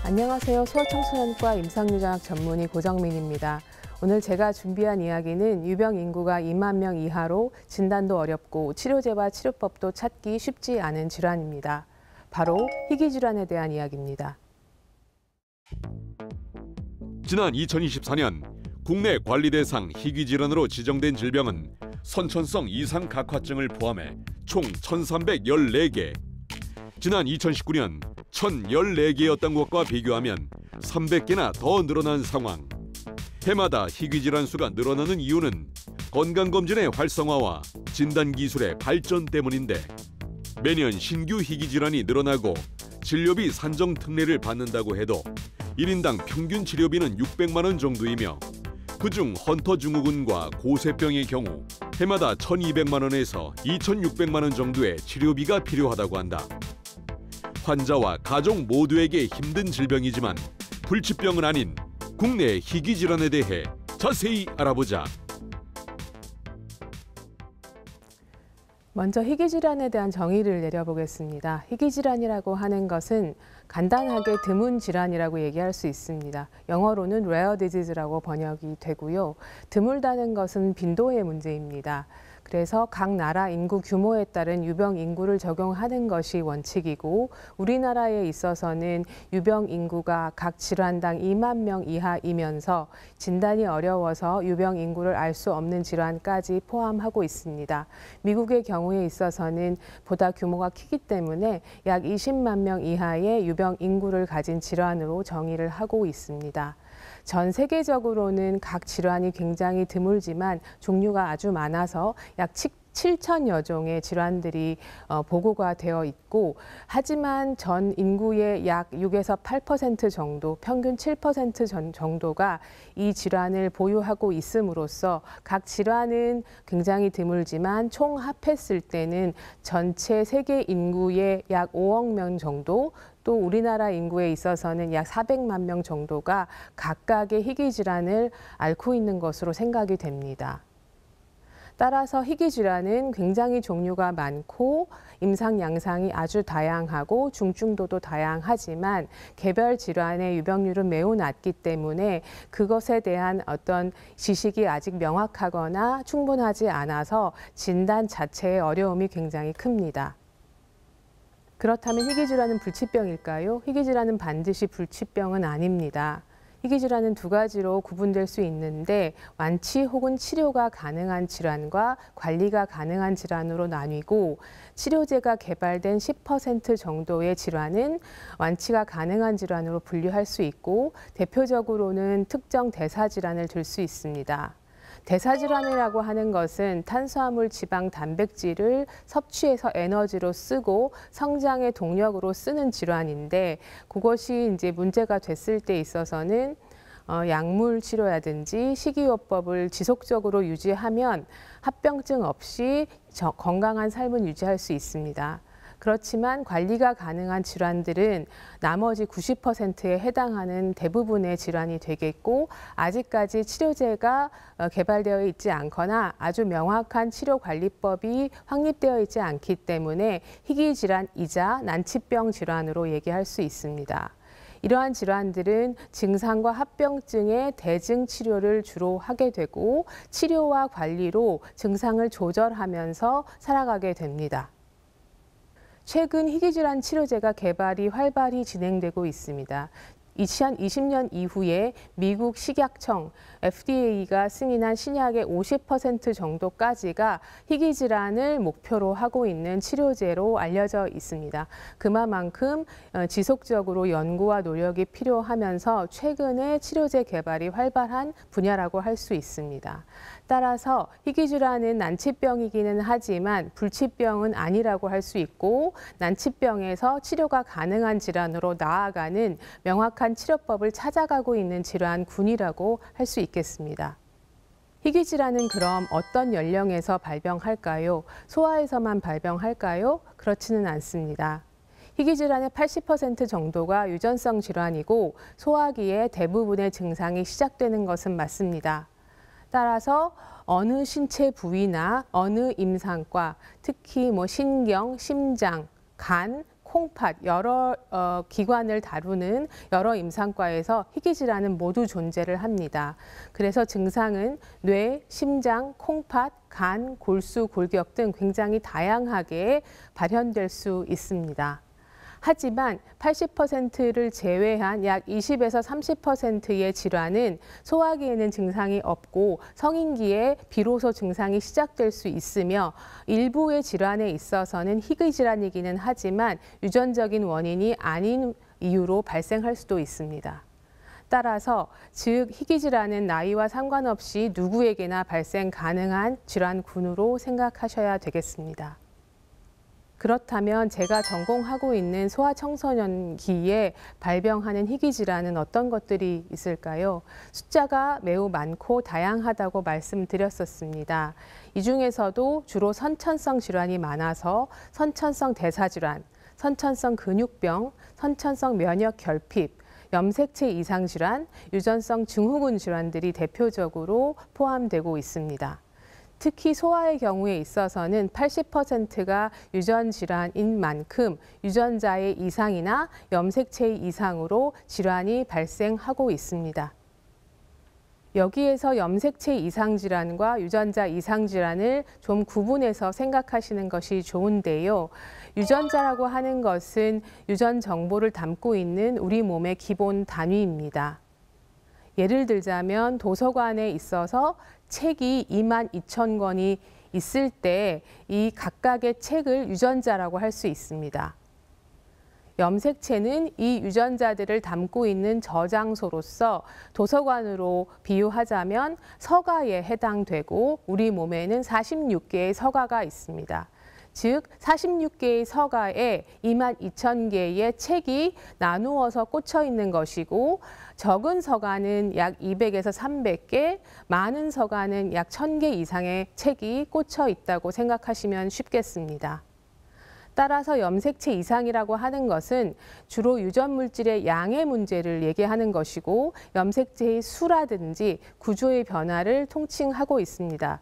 안녕하세요. 소아청소년과 임상유전학 전문의 고정민입니다. 오늘 제가 준비한 이야기는 유병 인구가 2만 명 이하로 진단도 어렵고 치료제와 치료법도 찾기 쉽지 않은 질환입니다. 바로 희귀질환에 대한 이야기입니다. 지난 2024년 국내 관리 대상 희귀질환으로 지정된 질병은 선천성 이상각화증을 포함해 총 1,314개. 지난 2019년 1,014개였던 것과 비교하면 300개나 더 늘어난 상황. 해마다 희귀질환 수가 늘어나는 이유는 건강검진의 활성화와 진단기술의 발전 때문인데, 매년 신규 희귀질환이 늘어나고 진료비 산정 특례를 받는다고 해도 1인당 평균 치료비는 600만 원 정도이며, 그중 헌터 증후군과 고세병의 경우 해마다 1,200만 원에서 2,600만 원 정도의 치료비가 필요하다고 한다. 환자와 가족 모두에게 힘든 질병이지만 불치병은 아닌 국내 희귀질환에 대해 자세히 알아보자. 먼저 희귀질환에 대한 정의를 내려보겠습니다. 희귀질환이라고 하는 것은 간단하게 드문 질환이라고 얘기할 수 있습니다. 영어로는 rare disease라고 번역이 되고요. 드물다는 것은 빈도의 문제입니다. 그래서 각 나라 인구 규모에 따른 유병 인구를 적용하는 것이 원칙이고, 우리나라에 있어서는 유병 인구가 각 질환당 2만 명 이하이면서 진단이 어려워서 유병 인구를 알 수 없는 질환까지 포함하고 있습니다. 미국의 경우에 있어서는 보다 규모가 크기 때문에 약 20만 명 이하의 유병 인구를 가진 질환으로 정의를 하고 있습니다. 전 세계적으로는 각 질환이 굉장히 드물지만 종류가 아주 많아서 약 7천여 종의 질환들이 보고가 되어 있고, 하지만 전 인구의 약 6에서 8% 정도, 평균 7% 정도가 이 질환을 보유하고 있음으로써 각 질환은 굉장히 드물지만 총 합했을 때는 전체 세계 인구의 약 5억 명 정도, 또 우리나라 인구에 있어서는 약 400만 명 정도가 각각의 희귀질환을 앓고 있는 것으로 생각이 됩니다. 따라서 희귀질환은 굉장히 종류가 많고 임상 양상이 아주 다양하고 중증도도 다양하지만 개별 질환의 유병률은 매우 낮기 때문에 그것에 대한 어떤 지식이 아직 명확하거나 충분하지 않아서 진단 자체의 어려움이 굉장히 큽니다. 그렇다면 희귀질환은 불치병일까요? 희귀질환은 반드시 불치병은 아닙니다. 희귀질환은 두 가지로 구분될 수 있는데, 완치 혹은 치료가 가능한 질환과 관리가 가능한 질환으로 나뉘고, 치료제가 개발된 10% 정도의 질환은 완치가 가능한 질환으로 분류할 수 있고, 대표적으로는 특정 대사질환을 들 수 있습니다. 대사질환이라고 하는 것은 탄수화물, 지방, 단백질을 섭취해서 에너지로 쓰고 성장의 동력으로 쓰는 질환인데, 그것이 이제 문제가 됐을 때 있어서는 약물 치료라든지 식이요법을 지속적으로 유지하면 합병증 없이 건강한 삶을 유지할 수 있습니다. 그렇지만 관리가 가능한 질환들은 나머지 90%에 해당하는 대부분의 질환이 되겠고, 아직까지 치료제가 개발되어 있지 않거나 아주 명확한 치료관리법이 확립되어 있지 않기 때문에 희귀질환이자 난치병 질환으로 얘기할 수 있습니다. 이러한 질환들은 증상과 합병증의 대증 치료를 주로 하게 되고, 치료와 관리로 증상을 조절하면서 살아가게 됩니다. 최근 희귀질환 치료제가 개발이 활발히 진행되고 있습니다. 2020년 이후에 미국 식약청 FDA가 승인한 신약의 50% 정도까지가 희귀질환을 목표로 하고 있는 치료제로 알려져 있습니다. 그만큼 지속적으로 연구와 노력이 필요하면서 최근에 치료제 개발이 활발한 분야라고 할 수 있습니다. 따라서 희귀질환은 난치병이기는 하지만 불치병은 아니라고 할 수 있고, 난치병에서 치료가 가능한 질환으로 나아가는 명확한 치료법을 찾아가고 있는 질환군이라고 할 수 있겠습니다. 희귀질환은 그럼 어떤 연령에서 발병할까요? 소아에서만 발병할까요? 그렇지는 않습니다. 희귀질환의 80% 정도가 유전성 질환이고, 소아기에 대부분의 증상이 시작되는 것은 맞습니다. 따라서 어느 신체 부위나 어느 임상과, 특히 신경, 심장, 간, 코, 콩팥, 여러 기관을 다루는 여러 임상과에서 희귀질환은 모두 존재를 합니다. 그래서 증상은 뇌, 심장, 콩팥, 간, 골수, 골격 등 굉장히 다양하게 발현될 수 있습니다. 하지만 80%를 제외한 약 20에서 30%의 질환은 소화기에는 증상이 없고 성인기에 비로소 증상이 시작될 수 있으며 일부의 질환에 있어서는 희귀질환이기는 하지만 유전적인 원인이 아닌 이유로 발생할 수도 있습니다. 따라서 즉 희귀질환은 나이와 상관없이 누구에게나 발생 가능한 질환군으로 생각하셔야 되겠습니다. 그렇다면 제가 전공하고 있는 소아청소년기에 발병하는 희귀질환은 어떤 것들이 있을까요? 숫자가 매우 많고 다양하다고 말씀드렸었습니다. 이 중에서도 주로 선천성 질환이 많아서 선천성 대사질환, 선천성 근육병, 선천성 면역 결핍, 염색체 이상 질환, 유전성 증후군 질환들이 대표적으로 포함되고 있습니다. 특히 소아의 경우에 있어서는 80%가 유전 질환인 만큼 유전자의 이상이나 염색체의 이상으로 질환이 발생하고 있습니다. 여기에서 염색체 이상 질환과 유전자 이상 질환을 좀 구분해서 생각하시는 것이 좋은데요. 유전자라고 하는 것은 유전 정보를 담고 있는 우리 몸의 기본 단위입니다. 예를 들자면 도서관에 있어서 책이 22,000권이 있을 때 이 각각의 책을 유전자라고 할 수 있습니다. 염색체는 이 유전자들을 담고 있는 저장소로서 도서관으로 비유하자면 서가에 해당되고 우리 몸에는 46개의 서가가 있습니다. 즉 46개의 서가에 22,000개의 책이 나누어서 꽂혀 있는 것이고 적은 서가는 약 200에서 300개, 많은 서가는 약 1,000개 이상의 책이 꽂혀 있다고 생각하시면 쉽겠습니다. 따라서 염색체 이상이라고 하는 것은 주로 유전물질의 양의 문제를 얘기하는 것이고 염색체의 수라든지 구조의 변화를 통칭하고 있습니다.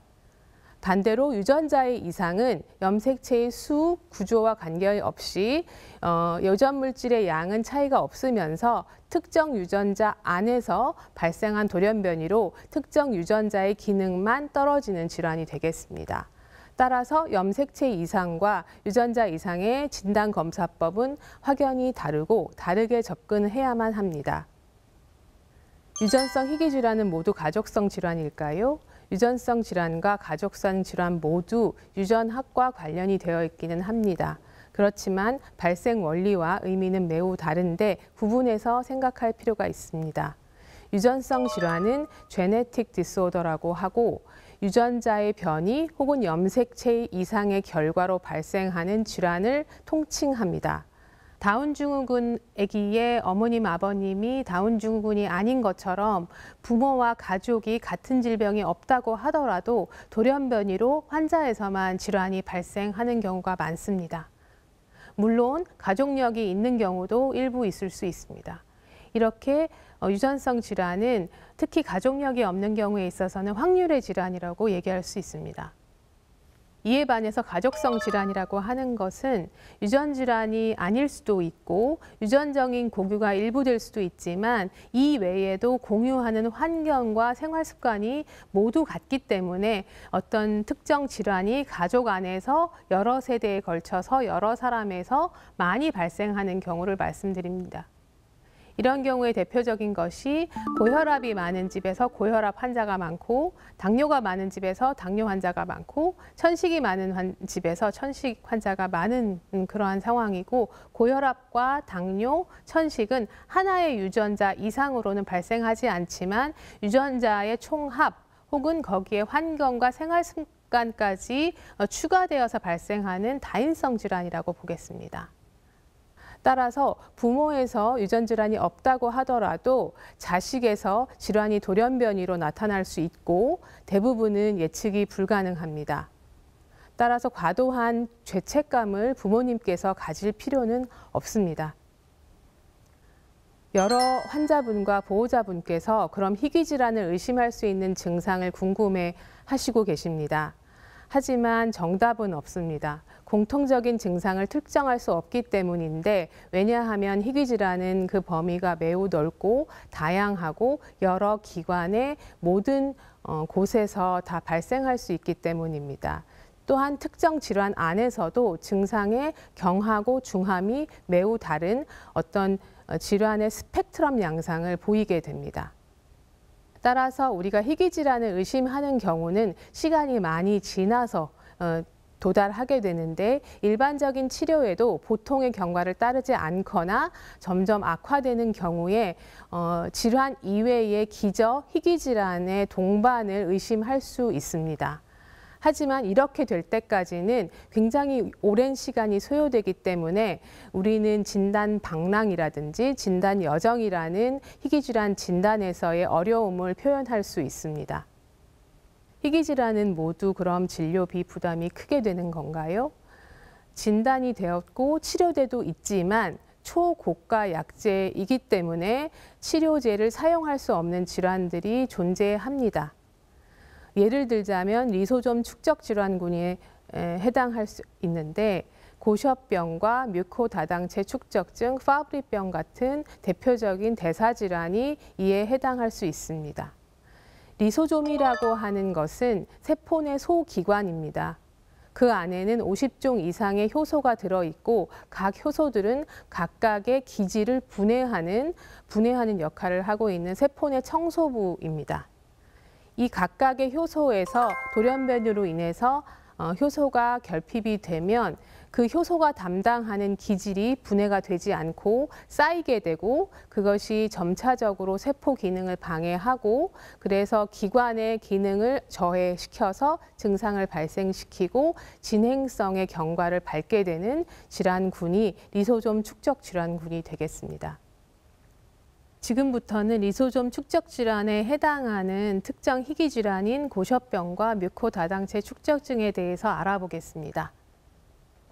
반대로 유전자의 이상은 염색체의 수, 구조와 관계없이 유전물질의 양은 차이가 없으면서 특정 유전자 안에서 발생한 돌연변이로 특정 유전자의 기능만 떨어지는 질환이 되겠습니다. 따라서 염색체 이상과 유전자 이상의 진단검사법은 확연히 다르고 다르게 접근해야만 합니다. 유전성 희귀질환은 모두 가족성 질환일까요? 유전성 질환과 가족성 질환 모두 유전학과 관련이 되어 있기는 합니다. 그렇지만 발생 원리와 의미는 매우 다른데 구분해서 생각할 필요가 있습니다. 유전성 질환은 제네틱 디스오더라고 하고 유전자의 변이 혹은 염색체 이상의 결과로 발생하는 질환을 통칭합니다. 다운증후군 아기의 어머님, 아버님이 다운증후군이 아닌 것처럼 부모와 가족이 같은 질병이 없다고 하더라도 돌연변이로 환자에서만 질환이 발생하는 경우가 많습니다. 물론 가족력이 있는 경우도 일부 있을 수 있습니다. 이렇게 유전성 질환은 특히 가족력이 없는 경우에 있어서는 확률의 질환이라고 얘기할 수 있습니다. 이에 반해서 가족성 질환이라고 하는 것은 유전 질환이 아닐 수도 있고 유전적인 고유가 일부 될 수도 있지만 이 외에도 공유하는 환경과 생활 습관이 모두 같기 때문에 어떤 특정 질환이 가족 안에서 여러 세대에 걸쳐서 여러 사람에서 많이 발생하는 경우를 말씀드립니다. 이런 경우에 대표적인 것이 고혈압이 많은 집에서 고혈압 환자가 많고 당뇨가 많은 집에서 당뇨 환자가 많고 천식이 많은 집에서 천식 환자가 많은 그러한 상황이고 고혈압과 당뇨, 천식은 하나의 유전자 이상으로는 발생하지 않지만 유전자의 총합 혹은 거기에 환경과 생활 습관까지 추가되어서 발생하는 다인성 질환이라고 보겠습니다. 따라서 부모에서 유전 질환이 없다고 하더라도 자식에서 질환이 돌연변이로 나타날 수 있고 대부분은 예측이 불가능합니다. 따라서 과도한 죄책감을 부모님께서 가질 필요는 없습니다. 여러 환자분과 보호자분께서 그럼 희귀 질환을 의심할 수 있는 증상을 궁금해 하시고 계십니다. 하지만 정답은 없습니다. 공통적인 증상을 특정할 수 없기 때문인데, 왜냐하면 희귀질환은 그 범위가 매우 넓고 다양하고 여러 기관의 모든 곳에서 다 발생할 수 있기 때문입니다. 또한 특정 질환 안에서도 증상의 경하고 중함이 매우 다른 어떤 질환의 스펙트럼 양상을 보이게 됩니다. 따라서 우리가 희귀질환을 의심하는 경우는 시간이 많이 지나서 도달하게 되는데, 일반적인 치료에도 보통의 경과를 따르지 않거나 점점 악화되는 경우에 질환 이외의 기저, 희귀질환의 동반을 의심할 수 있습니다. 하지만 이렇게 될 때까지는 굉장히 오랜 시간이 소요되기 때문에 우리는 진단 방랑이라든지 진단 여정이라는 희귀질환 진단에서의 어려움을 표현할 수 있습니다. 희귀질환은 모두 그럼 진료비 부담이 크게 되는 건가요? 진단이 되었고 치료제도 있지만 초고가 약제이기 때문에 치료제를 사용할 수 없는 질환들이 존재합니다. 예를 들자면 리소좀 축적 질환군에 해당할 수 있는데, 고셔병과 뮤코다당체 축적증, 파브리병 같은 대표적인 대사질환이 이에 해당할 수 있습니다. 리소좀이라고 하는 것은 세포 내 소기관입니다. 그 안에는 50종 이상의 효소가 들어있고 각 효소들은 각각의 기질을 분해하는 역할을 하고 있는 세포 내 청소부입니다. 이 각각의 효소에서 돌연변이로 인해서 효소가 결핍이 되면 그 효소가 담당하는 기질이 분해가 되지 않고 쌓이게 되고, 그것이 점차적으로 세포 기능을 방해하고, 그래서 기관의 기능을 저해시켜서 증상을 발생시키고 진행성의 경과를 밟게 되는 질환군이 리소좀 축적 질환군이 되겠습니다. 지금부터는 리소좀 축적 질환에 해당하는 특정 희귀 질환인 고셔병과 뮤코다당체 축적증에 대해서 알아보겠습니다.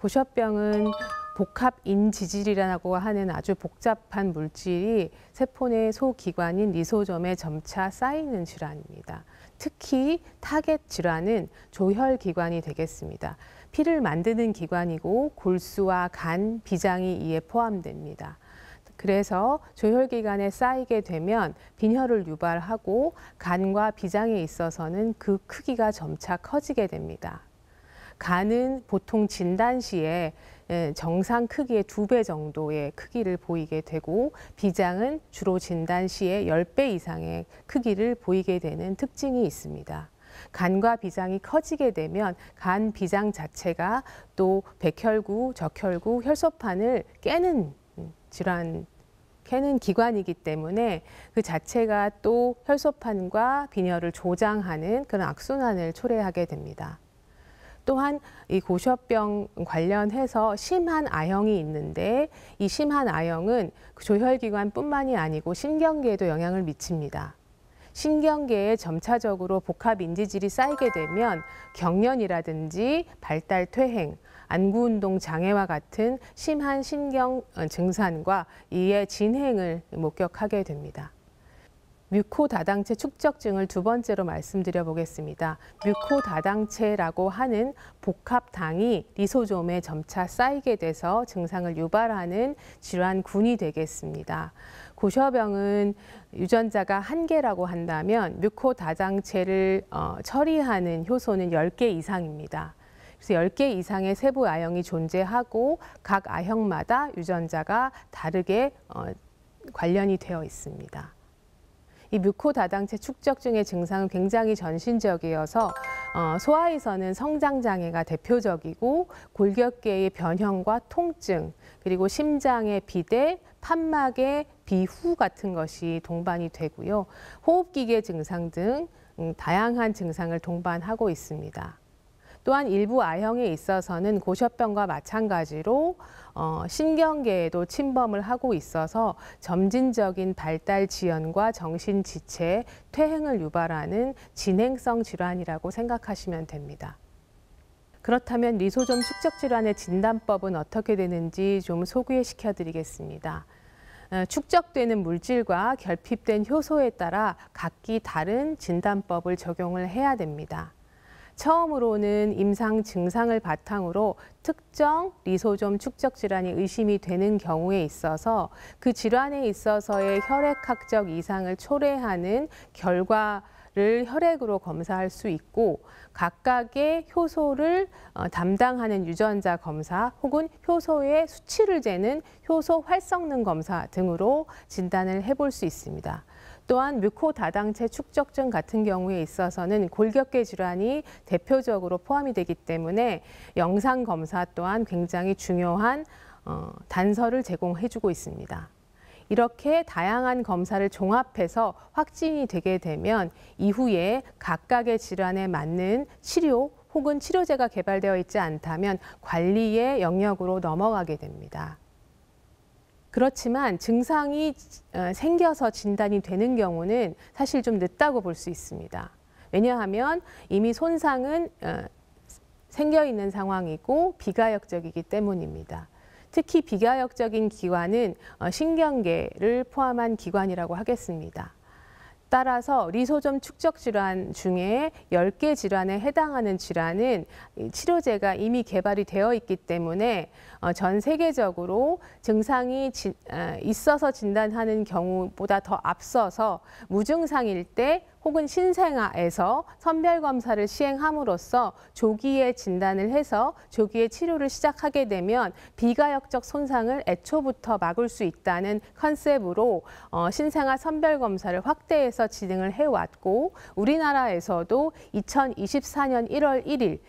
고셔병은 복합인지질이라고 하는 아주 복잡한 물질이 세포 내 소기관인 리소좀에 점차 쌓이는 질환입니다. 특히 타겟 질환은 조혈기관이 되겠습니다. 피를 만드는 기관이고 골수와 간, 비장이 이에 포함됩니다. 그래서 조혈기관에 쌓이게 되면 빈혈을 유발하고 간과 비장에 있어서는 그 크기가 점차 커지게 됩니다. 간은 보통 진단 시에 정상 크기의 2배 정도의 크기를 보이게 되고, 비장은 주로 진단 시에 10배 이상의 크기를 보이게 되는 특징이 있습니다. 간과 비장이 커지게 되면 간, 비장 자체가 또 백혈구, 적혈구, 혈소판을 깨는 기관이기 때문에 그 자체가 또 혈소판과 빈혈을 조장하는 그런 악순환을 초래하게 됩니다. 또한 이 고셔병 관련해서 심한 아형이 있는데, 이 심한 아형은 조혈기관뿐만이 아니고 신경계에도 영향을 미칩니다. 신경계에 점차적으로 복합인지질이 쌓이게 되면 경련이라든지 발달 퇴행, 안구운동 장애와 같은 심한 신경 증상과 이의 진행을 목격하게 됩니다. 뮤코다당체 축적증을 두 번째로 말씀드려 보겠습니다. 뮤코다당체라고 하는 복합당이 리소좀에 점차 쌓이게 돼서 증상을 유발하는 질환군이 되겠습니다. 고셔병은 유전자가 1개라고 한다면 뮤코다당체를 처리하는 효소는 10개 이상입니다. 그래서 10개 이상의 세부 아형이 존재하고 각 아형마다 유전자가 다르게 관련이 되어 있습니다. 이 뮤코다당체 축적증의 증상은 굉장히 전신적이어서 소아에서는 성장장애가 대표적이고, 골격계의 변형과 통증, 그리고 심장의 비대, 판막의 비후 같은 것이 동반이 되고요. 호흡기계 증상 등 다양한 증상을 동반하고 있습니다. 또한 일부 아형에 있어서는 고셔병과 마찬가지로 신경계에도 침범을 하고 있어서 점진적인 발달 지연과 정신 지체, 퇴행을 유발하는 진행성 질환이라고 생각하시면 됩니다. 그렇다면 리소좀 축적 질환의 진단법은 어떻게 되는지 좀 소개시켜 드리겠습니다. 축적되는 물질과 결핍된 효소에 따라 각기 다른 진단법을 적용을 해야 됩니다. 처음으로는 임상 증상을 바탕으로 특정 리소좀 축적 질환이 의심이 되는 경우에 있어서 그 질환에 있어서의 혈액학적 이상을 초래하는 결과를 혈액으로 검사할 수 있고, 각각의 효소를 담당하는 유전자 검사 혹은 효소의 수치를 재는 효소 활성능 검사 등으로 진단을 해볼 수 있습니다. 또한 뮤코다당체 축적증 같은 경우에 있어서는 골격계 질환이 대표적으로 포함이 되기 때문에 영상 검사 또한 굉장히 중요한 단서를 제공해주고 있습니다. 이렇게 다양한 검사를 종합해서 확진이 되게 되면 이후에 각각의 질환에 맞는 치료 혹은 치료제가 개발되어 있지 않다면 관리의 영역으로 넘어가게 됩니다. 그렇지만 증상이 생겨서 진단이 되는 경우는 사실 좀 늦다고 볼 수 있습니다. 왜냐하면 이미 손상은 생겨 있는 상황이고 비가역적이기 때문입니다. 특히 비가역적인 기관은 신경계를 포함한 기관이라고 하겠습니다. 따라서 리소좀 축적 질환 중에 10개 질환에 해당하는 질환은 치료제가 이미 개발이 되어 있기 때문에 전 세계적으로 증상이 있어서 진단하는 경우보다 더 앞서서 무증상일 때 혹은 신생아에서 선별검사를 시행함으로써 조기에 진단을 해서 조기에 치료를 시작하게 되면 비가역적 손상을 애초부터 막을 수 있다는 컨셉으로 신생아 선별검사를 확대해서 진행을 해왔고, 우리나라에서도 2024년 1월 1일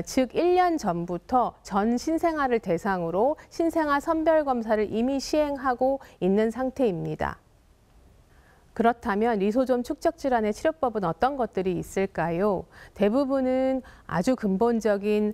즉 1년 전부터 전 신생아를 대상으로 신생아 선별검사를 이미 시행하고 있는 상태입니다. 그렇다면 리소좀 축적 질환의 치료법은 어떤 것들이 있을까요? 대부분은 아주 근본적인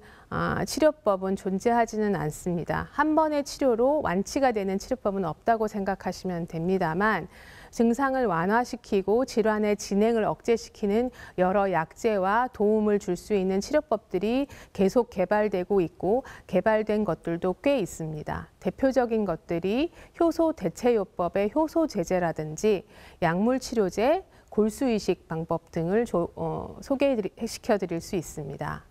치료법은 존재하지는 않습니다. 한 번의 치료로 완치가 되는 치료법은 없다고 생각하시면 됩니다만, 증상을 완화시키고 질환의 진행을 억제시키는 여러 약제와 도움을 줄 수 있는 치료법들이 계속 개발되고 있고, 개발된 것들도 꽤 있습니다. 대표적인 것들이 효소 대체요법의 효소 제제라든지 약물 치료제, 골수이식 방법 등을 소개시켜 드릴 수 있습니다.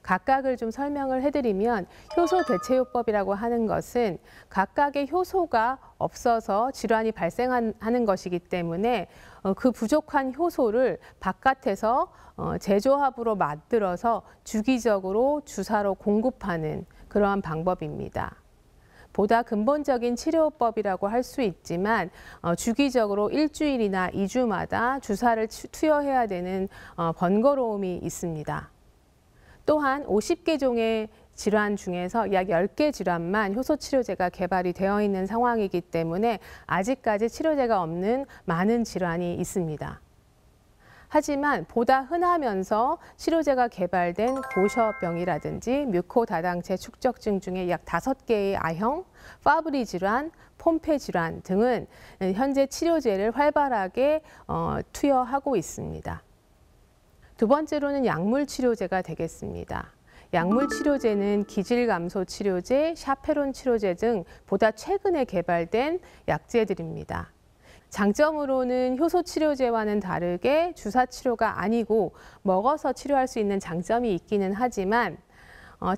각각을 좀 설명을 해드리면, 효소 대체요법이라고 하는 것은 각각의 효소가 없어서 질환이 발생하는 것이기 때문에 그 부족한 효소를 바깥에서 제조합으로 만들어서 주기적으로 주사로 공급하는 그러한 방법입니다. 보다 근본적인 치료법이라고 할 수 있지만 주기적으로 일주일이나 2주마다 주사를 투여해야 되는 번거로움이 있습니다. 또한 50개 종의 질환 중에서 약 10개 질환만 효소 치료제가 개발이 되어 있는 상황이기 때문에 아직까지 치료제가 없는 많은 질환이 있습니다. 하지만 보다 흔하면서 치료제가 개발된 고셔병이라든지 뮤코다당체 축적증 중에 약 5개의 아형, 파브리 질환, 폼페 질환 등은 현재 치료제를 활발하게 투여하고 있습니다. 두 번째로는 약물 치료제가 되겠습니다. 약물 치료제는 기질 감소 치료제, 샤페론 치료제 등 보다 최근에 개발된 약제들입니다. 장점으로는 효소 치료제와는 다르게 주사 치료가 아니고 먹어서 치료할 수 있는 장점이 있기는 하지만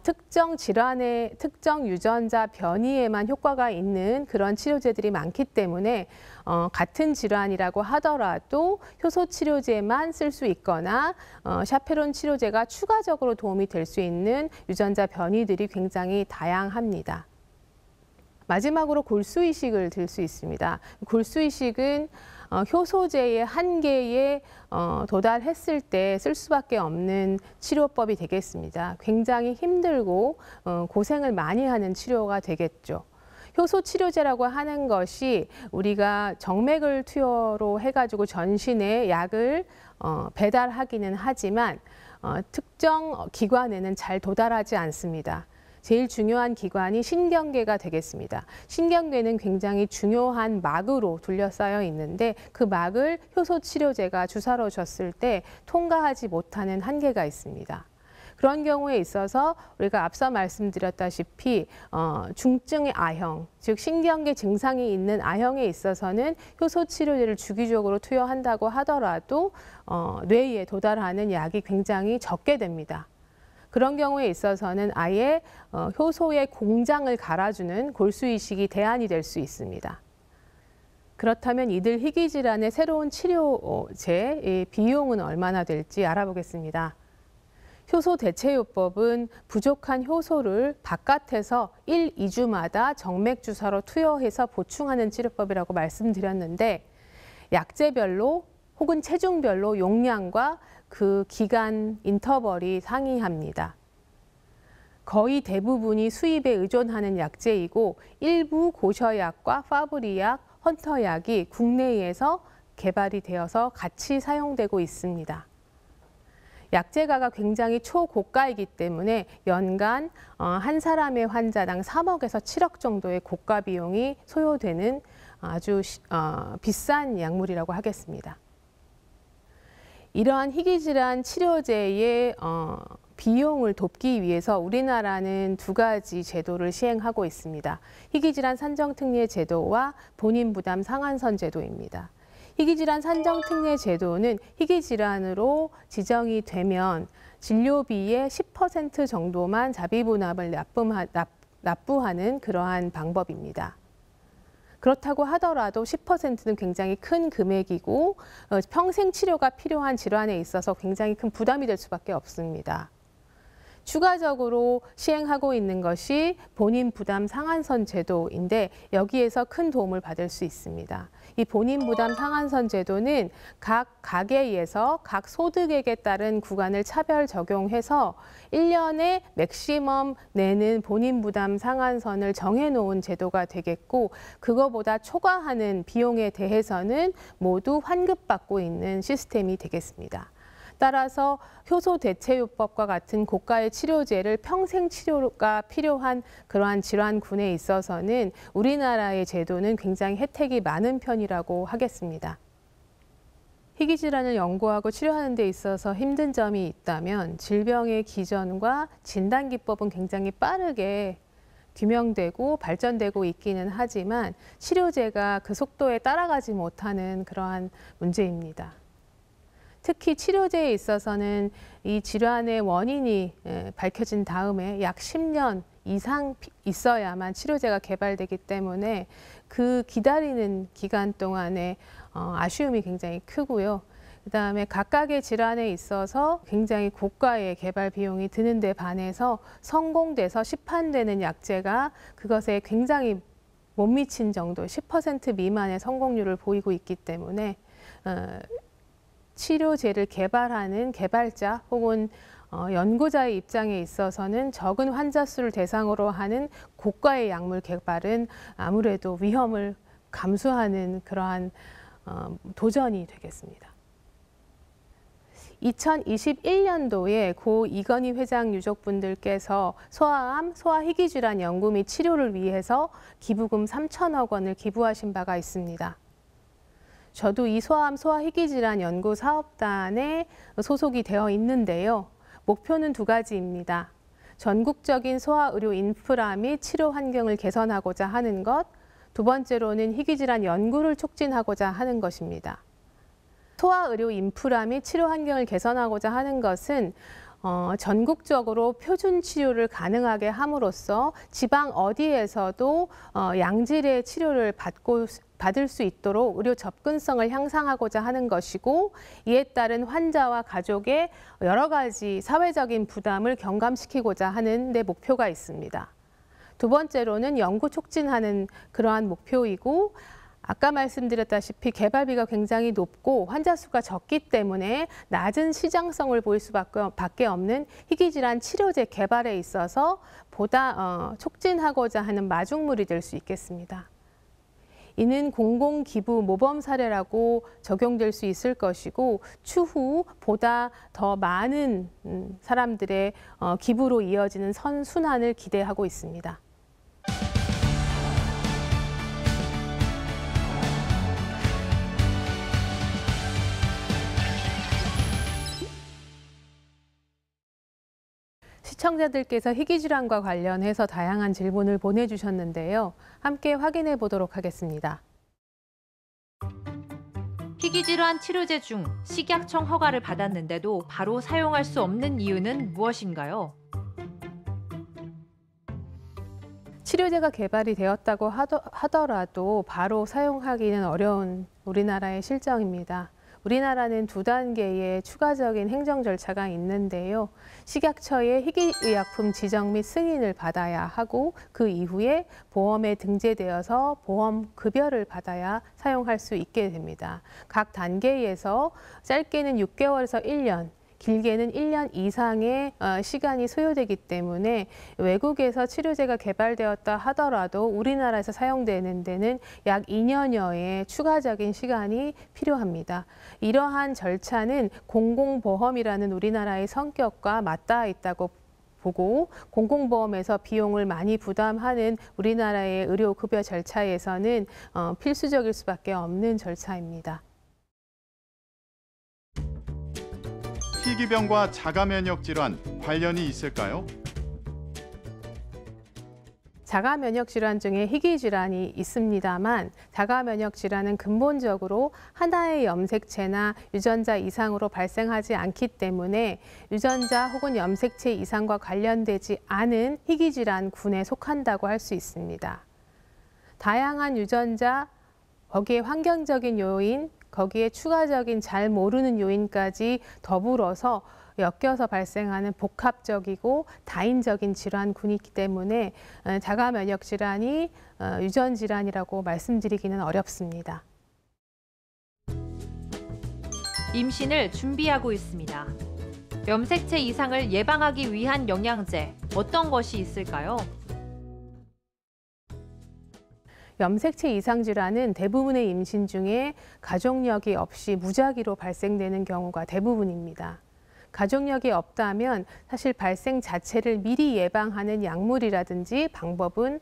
특정 질환의 특정 유전자 변이에만 효과가 있는 그런 치료제들이 많기 때문에 같은 질환이라고 하더라도 효소 치료제만 쓸 수 있거나 샤페론 치료제가 추가적으로 도움이 될 수 있는 유전자 변이들이 굉장히 다양합니다. 마지막으로 골수이식을 들 수 있습니다. 골수이식은 효소제의 한계에 도달했을 때 쓸 수밖에 없는 치료법이 되겠습니다. 굉장히 힘들고 고생을 많이 하는 치료가 되겠죠. 효소 치료제라고 하는 것이 우리가 정맥을 투여로 해가지고 전신에 약을 배달하기는 하지만 특정 기관에는 잘 도달하지 않습니다. 제일 중요한 기관이 신경계가 되겠습니다. 신경계는 굉장히 중요한 막으로 둘러싸여 있는데 그 막을 효소 치료제가 주사로 줬을 때 통과하지 못하는 한계가 있습니다. 그런 경우에 있어서 우리가 앞서 말씀드렸다시피 중증의 아형, 즉 신경계 증상이 있는 아형에 있어서는 효소 치료제를 주기적으로 투여한다고 하더라도 뇌에 도달하는 약이 굉장히 적게 됩니다. 그런 경우에 있어서는 아예 효소의 공장을 갈아주는 골수이식이 대안이 될 수 있습니다. 그렇다면 이들 희귀질환의 새로운 치료제의 비용은 얼마나 될지 알아보겠습니다. 효소 대체요법은 부족한 효소를 바깥에서 1, 2주마다 정맥 주사로 투여해서 보충하는 치료법이라고 말씀드렸는데 약제별로 혹은 체중별로 용량과 그 기간 인터벌이 상이합니다. 거의 대부분이 수입에 의존하는 약제이고 일부 고셔약과 파브리약, 헌터약이 국내에서 개발이 되어서 같이 사용되고 있습니다. 약제가가 굉장히 초고가이기 때문에 연간 한 사람의 환자당 3억에서 7억 정도의 고가 비용이 소요되는 아주 비싼 약물이라고 하겠습니다. 이러한 희귀질환 치료제의 비용을 돕기 위해서 우리나라는 두 가지 제도를 시행하고 있습니다. 희귀질환 산정특례 제도와 본인부담 상한선 제도입니다. 희귀질환 산정특례 제도는 희귀질환으로 지정이 되면 진료비의 10% 정도만 자비분담을 납부하는 그러한 방법입니다. 그렇다고 하더라도 10%는 굉장히 큰 금액이고 평생 치료가 필요한 질환에 있어서 굉장히 큰 부담이 될 수밖에 없습니다. 추가적으로 시행하고 있는 것이 본인 부담 상한선 제도인데 여기에서 큰 도움을 받을 수 있습니다. 이 본인 부담 상한선 제도는 각 가계에서 각 소득액에 따른 구간을 차별 적용해서 1년에 맥시멈 내는 본인 부담 상한선을 정해놓은 제도가 되겠고 그거보다 초과하는 비용에 대해서는 모두 환급받고 있는 시스템이 되겠습니다. 따라서 효소 대체요법과 같은 고가의 치료제를 평생 치료가 필요한 그러한 질환군에 있어서는 우리나라의 제도는 굉장히 혜택이 많은 편이라고 하겠습니다. 희귀질환을 연구하고 치료하는 데 있어서 힘든 점이 있다면 질병의 기전과 진단기법은 굉장히 빠르게 규명되고 발전되고 있기는 하지만 치료제가 그 속도에 따라가지 못하는 그러한 문제입니다. 특히 치료제에 있어서는 이 질환의 원인이 밝혀진 다음에 약 10년 이상 있어야만 치료제가 개발되기 때문에 그 기다리는 기간 동안에 아쉬움이 굉장히 크고요. 그다음에 각각의 질환에 있어서 굉장히 고가의 개발 비용이 드는 데 반해서 성공돼서 시판되는 약제가 그것에 굉장히 못 미친 정도 10% 미만의 성공률을 보이고 있기 때문에 치료제를 개발하는 개발자 혹은 연구자의 입장에 있어서는 적은 환자 수를 대상으로 하는 고가의 약물 개발은 아무래도 위험을 감수하는 그러한 도전이 되겠습니다. 2021년도에 고 이건희 회장 유족분들께서 소아암, 소아희귀질환 연구 및 치료를 위해서 기부금 3천억 원을 기부하신 바가 있습니다. 저도 이 소아암, 소아희귀질환 연구사업단에 소속이 되어 있는데요. 목표는 두 가지입니다. 전국적인 소아의료 인프라 및 치료 환경을 개선하고자 하는 것, 두 번째로는 희귀질환 연구를 촉진하고자 하는 것입니다. 소아의료 인프라 및 치료 환경을 개선하고자 하는 것은 전국적으로 표준 치료를 가능하게 함으로써 지방 어디에서도 양질의 치료를 받을 수 있도록 의료 접근성을 향상하고자 하는 것이고 이에 따른 환자와 가족의 여러 가지 사회적인 부담을 경감시키고자 하는 데 목표가 있습니다. 두 번째로는 연구 促진하는 그러한 목표이고 아까 말씀드렸다시피 개발비가 굉장히 높고 환자 수가 적기 때문에 낮은 시장성을 보일 수밖에 없는 희귀질환 치료제 개발에 있어서 보다 촉진하고자 하는 마중물이 될 수 있겠습니다. 이는 공공기부 모범 사례라고 적용될 수 있을 것이고 추후 보다 더 많은 사람들의 기부로 이어지는 선순환을 기대하고 있습니다. 시청자들께서 희귀질환과 관련해서 다양한 질문을 보내주셨는데요. 함께 확인해 보도록 하겠습니다. 희귀질환 치료제 중 식약청 허가를 받았는데도 바로 사용할 수 없는 이유는 무엇인가요? 치료제가 개발이 되었다고 하더라도 바로 사용하기는 어려운 우리나라의 실정입니다. 우리나라는 2단계의 추가적인 행정 절차가 있는데요. 식약처의 희귀의약품 지정 및 승인을 받아야 하고 그 이후에 보험에 등재되어서 보험 급여를 받아야 사용할 수 있게 됩니다. 각 단계에서 짧게는 6개월에서 1년, 길게는 1년 이상의 시간이 소요되기 때문에 외국에서 치료제가 개발되었다 하더라도 우리나라에서 사용되는 데는 약 2년여의 추가적인 시간이 필요합니다. 이러한 절차는 공공보험이라는 우리나라의 성격과 맞닿아 있다고 보고 공공보험에서 비용을 많이 부담하는 우리나라의 의료급여 절차에서는 필수적일 수밖에 없는 절차입니다. 희귀병과 자가면역 질환 관련이 있을까요? 자가면역 질환 중에 희귀질환이 있습니다만 자가면역 질환은 근본적으로 하나의 염색체나 유전자 이상으로 발생하지 않기 때문에 유전자 혹은 염색체 이상과 관련되지 않은 희귀질환군에 속한다고 할 수 있습니다. 다양한 유전자, 거기에 환경적인 요인, 거기에 추가적인 잘 모르는 요인까지 더불어서 엮여서 발생하는 복합적이고 다인적인 질환군이기 때문에 자가면역 질환이 유전 질환이라고 말씀드리기는 어렵습니다. 임신을 준비하고 있습니다. 염색체 이상을 예방하기 위한 영양제, 어떤 것이 있을까요? 염색체 이상 질환은 대부분의 임신 중에 가족력이 없이 무작위로 발생되는 경우가 대부분입니다. 가족력이 없다면 사실 발생 자체를 미리 예방하는 약물이라든지 방법은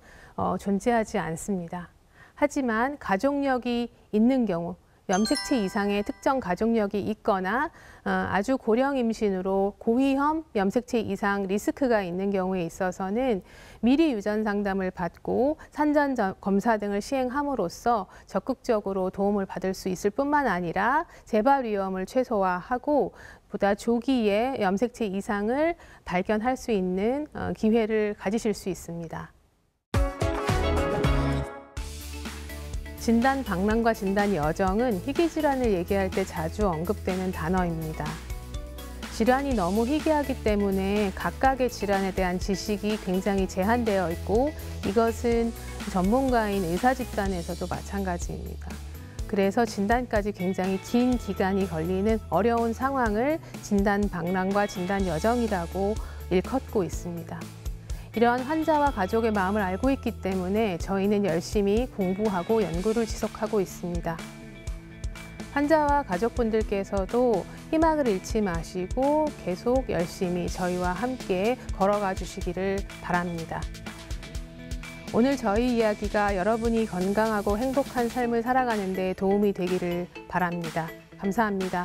존재하지 않습니다. 하지만 가족력이 있는 경우, 염색체 이상의 특정 가족력이 있거나 아주 고령 임신으로 고위험 염색체 이상 리스크가 있는 경우에 있어서는 미리 유전 상담을 받고 산전 검사 등을 시행함으로써 적극적으로 도움을 받을 수 있을 뿐만 아니라 재발 위험을 최소화하고 보다 조기에 염색체 이상을 발견할 수 있는 기회를 가지실 수 있습니다. 진단 방랑과 진단 여정은 희귀질환을 얘기할 때 자주 언급되는 단어입니다. 질환이 너무 희귀하기 때문에 각각의 질환에 대한 지식이 굉장히 제한되어 있고 이것은 전문가인 의사 집단에서도 마찬가지입니다. 그래서 진단까지 굉장히 긴 기간이 걸리는 어려운 상황을 진단 방랑과 진단 여정이라고 일컫고 있습니다. 이러한 환자와 가족의 마음을 알고 있기 때문에 저희는 열심히 공부하고 연구를 지속하고 있습니다. 환자와 가족분들께서도 희망을 잃지 마시고 계속 열심히 저희와 함께 걸어가 주시기를 바랍니다. 오늘 저희 이야기가 여러분이 건강하고 행복한 삶을 살아가는 데 도움이 되기를 바랍니다. 감사합니다.